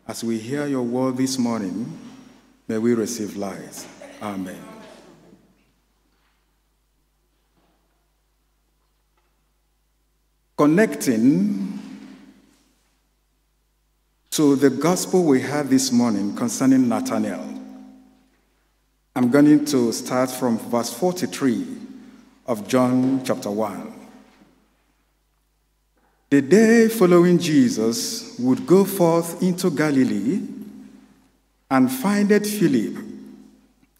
As we hear your word this morning, may we receive light. Amen. Connecting to the gospel we had this morning concerning Nathanael, I'm going to start from verse 43 of John chapter 1. The day following Jesus would go forth into Galilee and findeth Philip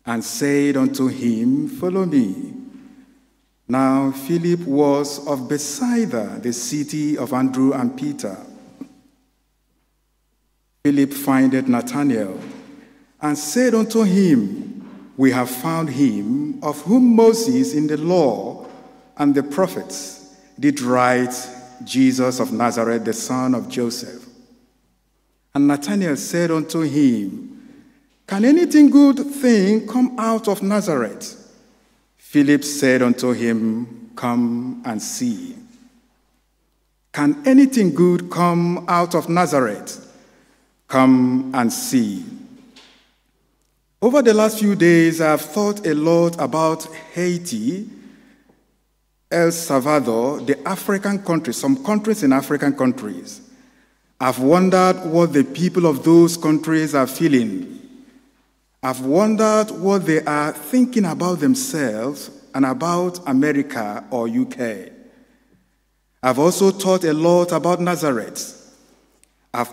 and said unto him, Follow me. Now Philip was of Bethsaida, the city of Andrew and Peter. Philip findeth Nathanael and said unto him, We have found him of whom Moses in the law and the prophets did write, Jesus of Nazareth, the son of Joseph. And Nathanael said unto him, Can anything good thing come out of Nazareth? Philip said unto him, Come and see. Can anything good come out of Nazareth? Come and see. Over the last few days, I have thought a lot about Haiti, El Salvador, the African countries, some countries in African countries. I've wondered what the people of those countries are feeling. I've wondered what they are thinking about themselves and about America or UK. I've also thought a lot about Nazareth. It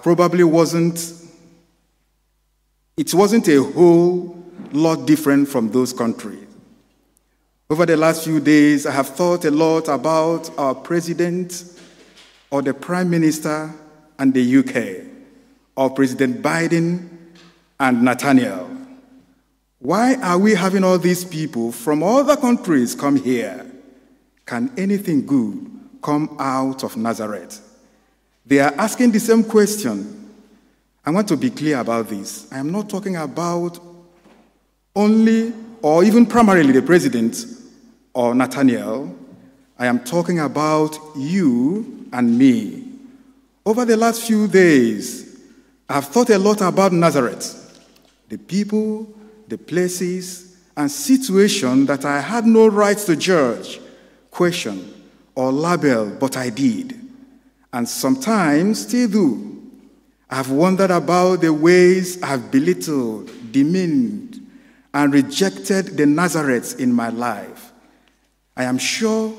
wasn't a whole lot different from those countries. Over the last few days, I have thought a lot about our president or the prime minister and the UK, or President Biden and Nathaniel. Why are we having all these people from other countries come here? Can anything good come out of Nazareth? They are asking the same question. I want to be clear about this. I am not talking about only or even primarily the president or Nathaniel. I am talking about you and me. Over the last few days, I've thought a lot about Nazareth, the people, the places, and situations that I had no right to judge, question, or label, but I did, and sometimes still do. I've wondered about the ways I've belittled, demeaned, and rejected the Nazareth in my life. I am sure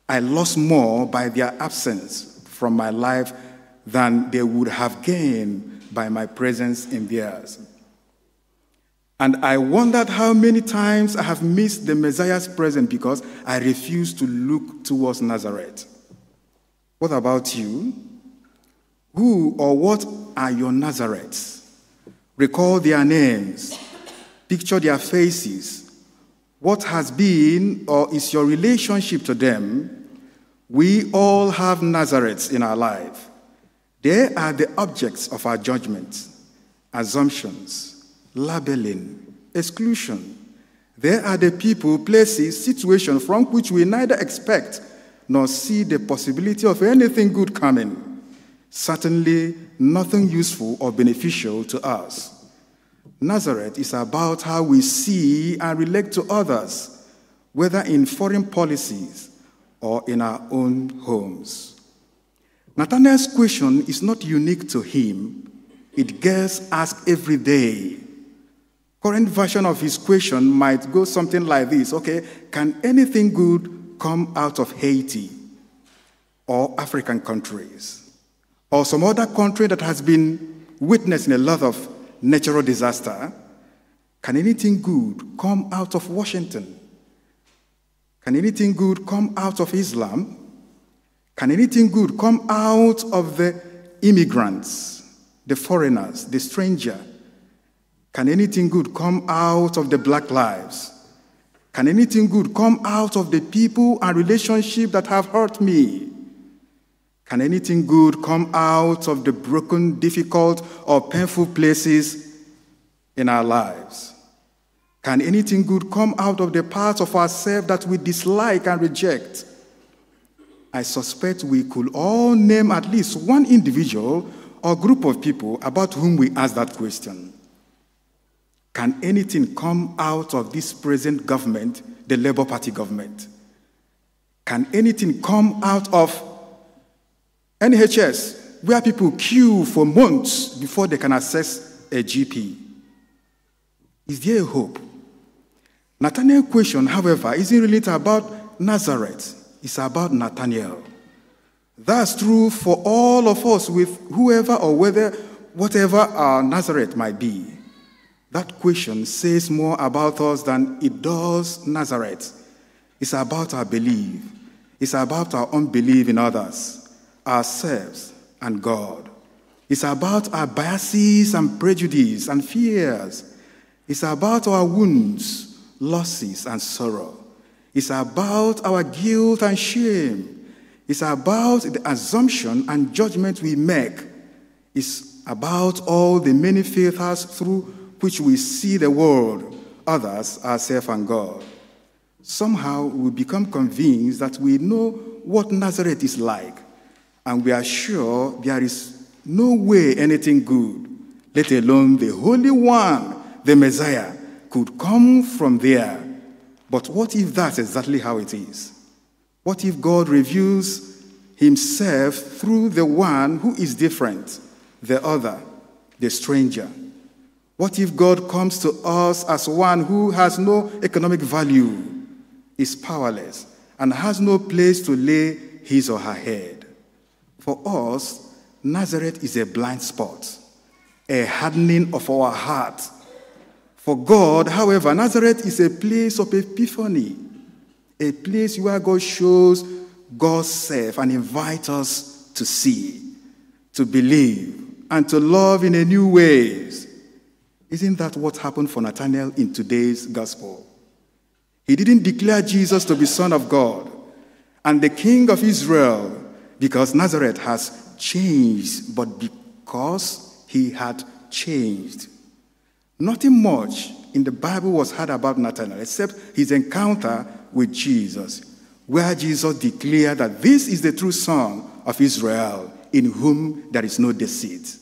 I lost more by their absence from my life than they would have gained by my presence in theirs. And I wondered how many times I have missed the Messiah's presence because I refused to look towards Nazareth. What about you? Who or what are your Nazareths? Recall their names. Picture their faces. What has been or is your relationship to them? We all have Nazareths in our life. They are the objects of our judgment, assumptions, labeling, exclusion. They are the people, places, situations from which we neither expect nor see the possibility of anything good coming. Certainly nothing useful or beneficial to us. Nazareth is about how we see and relate to others, whether in foreign policies or in our own homes. Nathanael's question is not unique to him. It gets asked every day. Current version of his question might go something like this. Okay, can anything good come out of Haiti or African countries or some other country that has been witnessing a lot of natural disaster? Can anything good come out of Washington? Can anything good come out of Islam? Can anything good come out of the immigrants, the foreigners, the stranger? Can anything good come out of the Black lives? Can anything good come out of the people and relationships that have hurt me? Can anything good come out of the broken, difficult, or painful places in our lives? Can anything good come out of the parts of ourselves that we dislike and reject? I suspect we could all name at least one individual or group of people about whom we ask that question. Can anything come out of this present government, the Labour Party government? Can anything come out of NHS, where people queue for months before they can access a GP? Is there a hope? Nathanael's question, however, isn't really about Nazareth. It's about Nathanael. That's true for all of us with whoever or whatever our Nazareth might be. That question says more about us than it does Nazareth. It's about our belief. It's about our unbelief in others, ourselves, and God. It's about our biases and prejudice and fears. It's about our wounds, losses, and sorrow. It's about our guilt and shame. It's about the assumption and judgment we make. It's about all the many filters through which we see the world, others, ourselves, and God. Somehow we become convinced that we know what Nazareth is like, and we are sure there is no way anything good, let alone the Holy One, the Messiah, could come from there. But what if that's exactly how it is? What if God reveals himself through the one who is different, the other, the stranger? What if God comes to us as one who has no economic value, is powerless, and has no place to lay his or her head? For us, Nazareth is a blind spot, a hardening of our heart. For God, however, Nazareth is a place of epiphany, a place where God shows God's self and invites us to see, to believe, and to love in a new ways. Isn't that what happened for Nathanael in today's gospel? He didn't declare Jesus to be Son of God and the King of Israel because Nazareth has changed, but because he had changed. Nothing much in the Bible was heard about Nathanael except his encounter with Jesus, where Jesus declared that this is the true Son of Israel, in whom there is no deceit.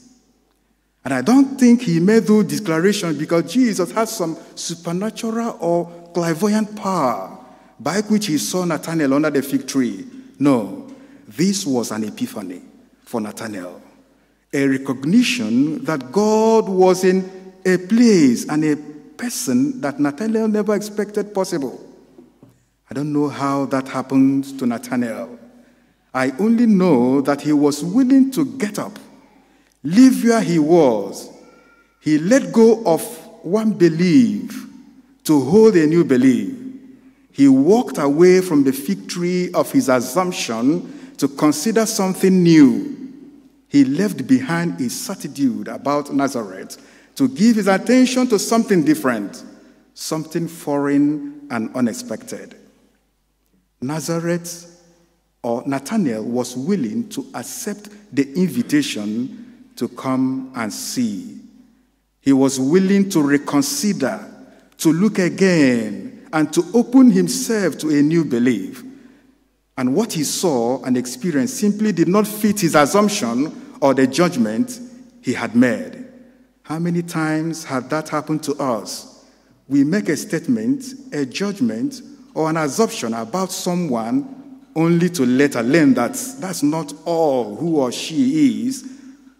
And I don't think he made those declarations because Jesus had some supernatural or clairvoyant power by which he saw Nathanael under the fig tree. No, this was an epiphany for Nathanael, a recognition that God was in a place and a person that Nathanael never expected possible. I don't know how that happened to Nathanael. I only know that he was willing to get up, live where he was. He let go of one belief to hold a new belief. He walked away from the fig tree of his assumption to consider something new. He left behind his certitude about Nazareth to give his attention to something different, something foreign and unexpected. Nazareth, or Nathanael, was willing to accept the invitation to come and see. He was willing to reconsider, to look again, and to open himself to a new belief. And what he saw and experienced simply did not fit his assumption or the judgment he had made. How many times had that happened to us? We make a statement, a judgment, or an assumption about someone only to later learn that that's not all who or she is.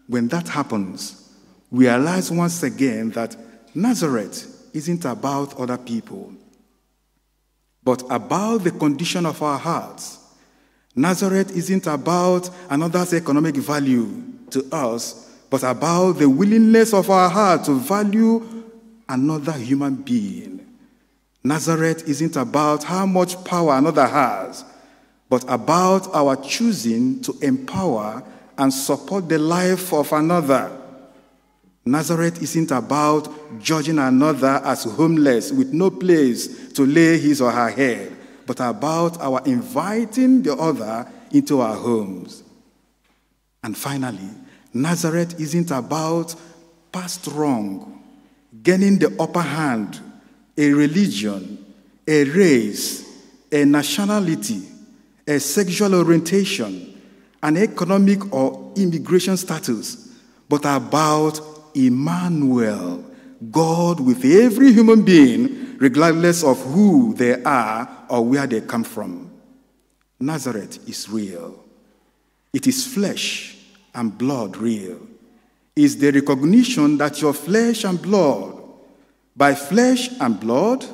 When that happens, we realize once again that Nazareth isn't about other people, but about the condition of our hearts. Nazareth isn't about another's economic value to us, but about the willingness of our heart to value another human being. Nazareth isn't about how much power another has, but about our choosing to empower and support the life of another. Nazareth isn't about judging another as homeless with no place to lay his or her head, but about our inviting the other into our homes. And finally, Nazareth isn't about past wrong, gaining the upper hand, a religion, a race, a nationality, a sexual orientation, an economic or immigration status, but about Emmanuel, God with every human being, regardless of who they are or where they come from. Nazareth is real. It is flesh and blood real. It's the recognition that your flesh and blood, by flesh and blood,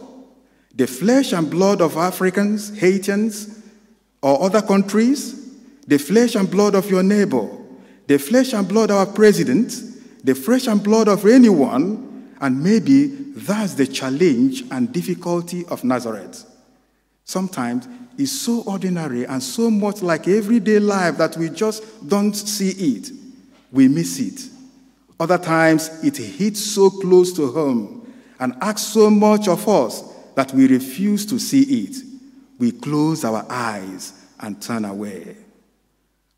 the flesh and blood of Africans, Haitians, or other countries, the flesh and blood of your neighbor, the flesh and blood of our president, the flesh and blood of anyone, and maybe that's the challenge and difficulty of Nazareth. Sometimes it's so ordinary and so much like everyday life that we just don't see it. We miss it. Other times it hits so close to home and asks so much of us that we refuse to see it. We close our eyes and turn away.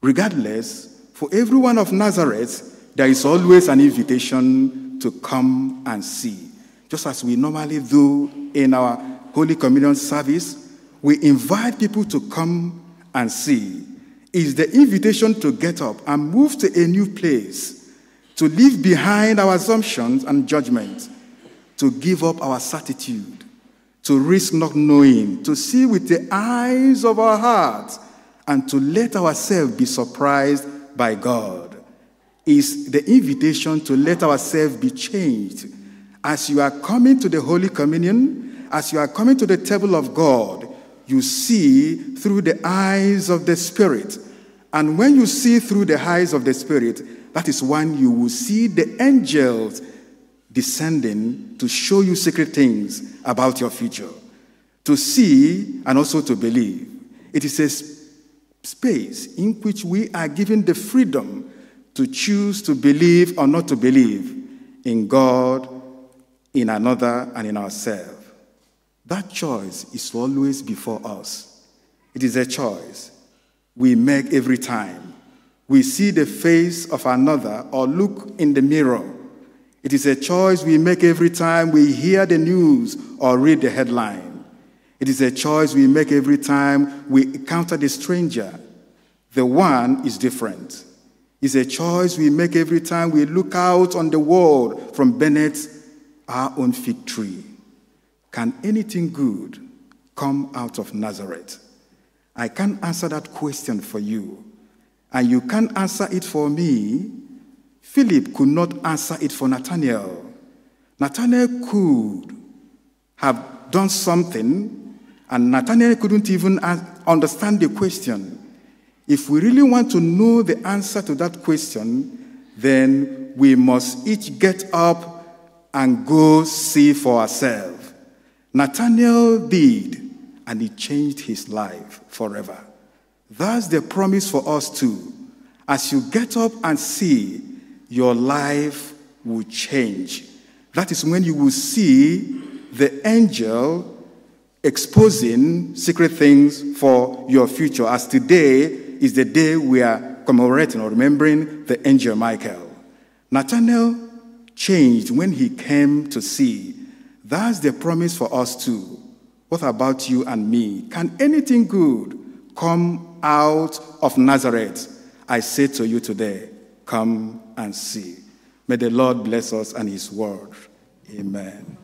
Regardless, for everyone of Nazareth, there is always an invitation to come and see. Just as we normally do in our Holy Communion service, we invite people to come and see. It's the invitation to get up and move to a new place, to leave behind our assumptions and judgments, to give up our certitude, to risk not knowing, to see with the eyes of our hearts, and to let ourselves be surprised by God. It's the invitation to let ourselves be changed. As you are coming to the Holy Communion, as you are coming to the table of God, you see through the eyes of the Spirit. And when you see through the eyes of the Spirit, that is when you will see the angels descending to show you secret things about your future, to see and also to believe. It is a space in which we are given the freedom to choose to believe or not to believe in God, in another, and in ourselves. That choice is always before us. It is a choice we make every time we see the face of another or look in the mirror. It is a choice we make every time we hear the news or read the headline. It is a choice we make every time we encounter the stranger. The one is different. It's a choice we make every time we look out on the world from beneath our own fig tree. Can anything good come out of Nazareth? I can't answer that question for you, and you can't answer it for me. Philip could not answer it for Nathanael. Nathanael could have done something, and Nathanael couldn't even understand the question. If we really want to know the answer to that question, then we must each get up and go see for ourselves. Nathanael did, and it changed his life forever. That's the promise for us too. As you get up and see, your life will change. That is when you will see the angel exposing secret things for your future, as today is the day we are commemorating or remembering the angel Michael. Nathanael changed when he came to see. That's the promise for us too. What about you and me? Can anything good come out of Nazareth? I say to you today, come and see. May the Lord bless us and his word. Amen.